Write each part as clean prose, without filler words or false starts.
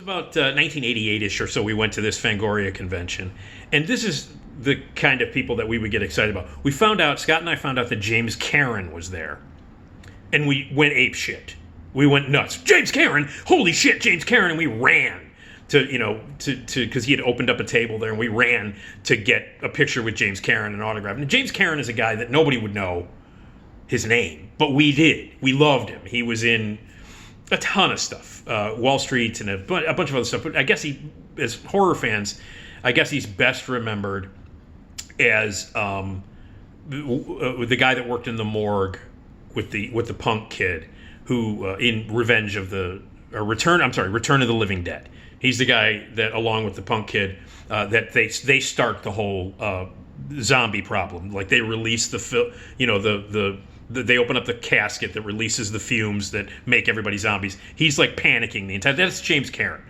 About 1988-ish or so, we went to this Fangoria convention, and this is the kind of people that we would get excited about. Scott and I found out that James Karen was there, and we went ape shit. We went nuts. James Karen, holy shit, James Karen, and we ran because he had opened up a table there, and we ran to get a picture with James Karen, an autograph. And James Karen is a guy that nobody would know his name, but we did. We loved him. He was in a ton of stuff, Wall Street and a bunch of other stuff. But I guess as horror fans, I guess he's best remembered as the guy that worked in the morgue with the punk kid who in Return of the Living Dead. He's the guy that, along with the punk kid, that they start the whole zombie problem. Like they release they open up the casket that releases the fumes that make everybody zombies. He's like panicking the entire. That's James Karen.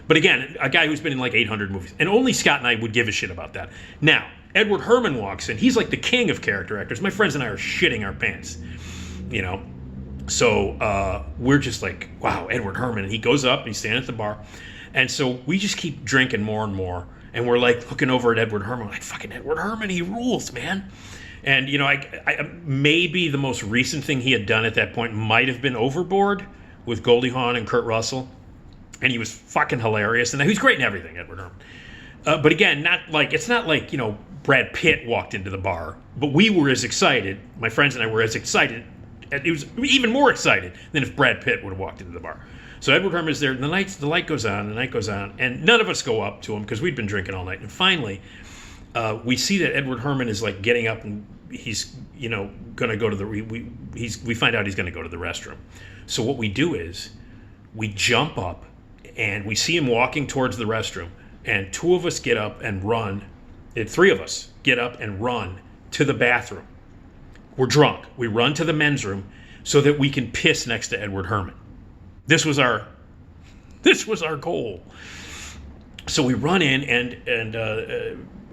But again, a guy who's been in like 800 movies. And only Scott and I would give a shit about that. Now, Edward Herrmann walks in. He's like the king of character actors. My friends and I are shitting our pants. So we're just like, wow, Edward Herrmann. And he goes up, and he's standing at the bar. And so we just keep drinking more and more. And we're like looking over at Edward Herrmann, like, fucking Edward Herrmann, he rules, man. And, I maybe the most recent thing he had done at that point might have been Overboard with Goldie Hawn and Kurt Russell. And he was fucking hilarious. And he was great in everything, Edward Herrmann. But again, it's not like, Brad Pitt walked into the bar. But we were as excited, my friends and I were as excited, and it was even more excited than if Brad Pitt would have walked into the bar. So Edward Herrmann is there, and the light goes on, and none of us go up to him because we'd been drinking all night. And finally, we see that Edward Herrmann is like getting up, and he's going to go to we find out he's going to go to the restroom. So what we do is we jump up, and we see him walking towards the restroom, and two of us get up and run. Three of us get up and run to the bathroom. We're drunk. We run to the men's room so that we can piss next to Edward Herrmann. This was our goal. So we run in, and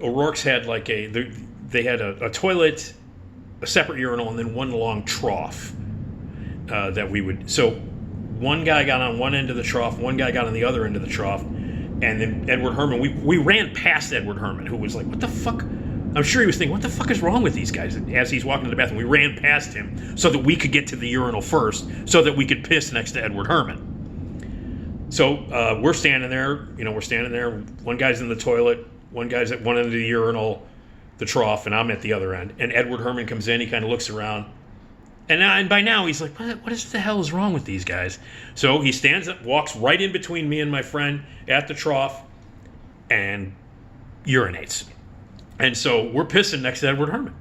O'Rourke's had like they had a toilet, a separate urinal, and then one long trough that we would. So one guy got on one end of the trough, one guy got on the other end of the trough, and then Edward Herrmann. We ran past Edward Herrmann, who was like, "What the fuck?" I'm sure he was thinking, "What the fuck is wrong with these guys?" And as he's walking to the bathroom, we ran past him so that we could get to the urinal first, so that we could piss next to Edward Herrmann. So we're standing there. One guy's in the toilet, one guy's at one end of the urinal, the trough, and I'm at the other end. And Edward Herrmann comes in. He kind of looks around, and by now he's like, "What the hell is wrong with these guys?" So he stands up, walks right in between me and my friend at the trough, and urinates. And so we're pissing next to Edward Herrmann.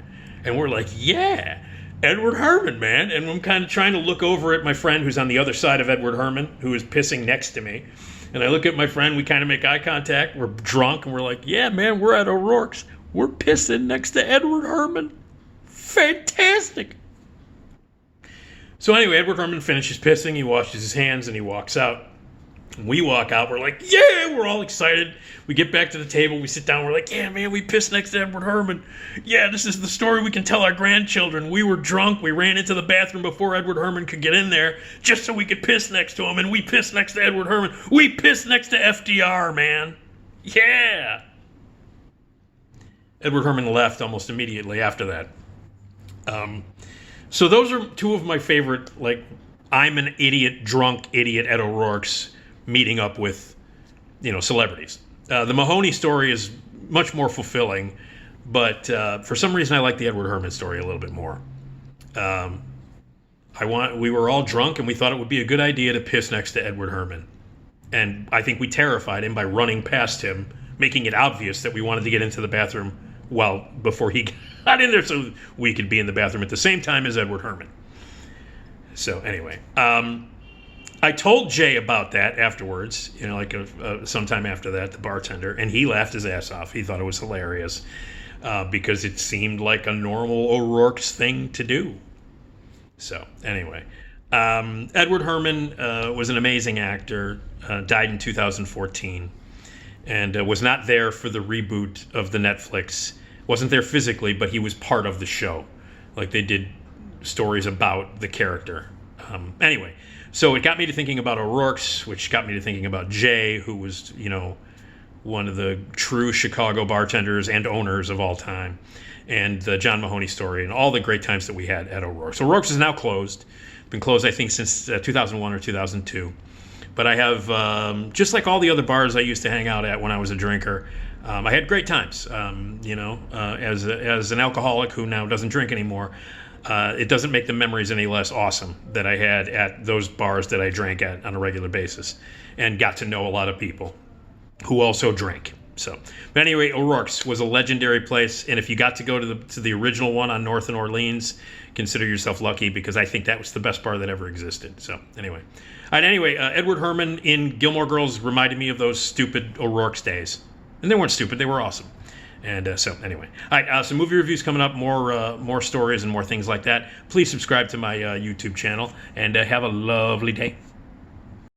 And we're like, yeah, Edward Herrmann, man. And I'm kind of trying to look over at my friend who's on the other side of Edward Herrmann, who is pissing next to me. And I look at my friend, we kind of make eye contact. We're drunk, and we're like, yeah, man, we're at O'Rourke's. We're pissing next to Edward Herrmann. Fantastic. So anyway, Edward Herrmann finishes pissing. He washes his hands, and he walks out. We walk out, we're like, yeah, we're all excited. We get back to the table, we sit down, we're like, yeah, man, we pissed next to Edward Herrmann. Yeah, this is the story we can tell our grandchildren. We were drunk, we ran into the bathroom before Edward Herrmann could get in there, just so we could piss next to him, and we pissed next to Edward Herrmann. We pissed next to FDR, man. Yeah. Edward Herrmann left almost immediately after that. So those are two of my favorite, like, I'm an idiot, drunk idiot at O'Rourke's meeting up with, celebrities. The Mahoney story is much more fulfilling, but for some reason I like the Edward Herrmann story a little bit more. We were all drunk, and we thought it would be a good idea to piss next to Edward Herrmann. And I think we terrified him by running past him, making it obvious that we wanted to get into the bathroom before he got in there, so we could be in the bathroom at the same time as Edward Herrmann. So anyway, I told Jay about that afterwards, sometime after that, the bartender, and he laughed his ass off. He thought it was hilarious because it seemed like a normal O'Rourke's thing to do. So anyway, Edward Herrmann was an amazing actor, died in 2014, and was not there for the reboot of the Netflix. Wasn't there physically, but he was part of the show. Like, they did stories about the character. Anyway, So it got me to thinking about O'Rourke's, which got me to thinking about Jay, who was, one of the true Chicago bartenders and owners of all time, and the John Mahoney story, and all the great times that we had at O'Rourke's. O'Rourke's is now closed. Been closed, I think, since 2001 or 2002. But I have, just like all the other bars I used to hang out at when I was a drinker, I had great times. As an alcoholic who now doesn't drink anymore, it doesn't make the memories any less awesome that I had at those bars that I drank at on a regular basis, and got to know a lot of people who also drank. So, but anyway, O'Rourke's was a legendary place, and if you got to go to the original one on North and Orleans, consider yourself lucky, because I think that was the best bar that ever existed. So anyway, Edward Herrmann in Gilmore Girls reminded me of those stupid O'Rourke's days, and they weren't stupid; they were awesome. And so anyway, all right, some movie reviews coming up, more stories and more things like that. Please subscribe to my YouTube channel, and have a lovely day.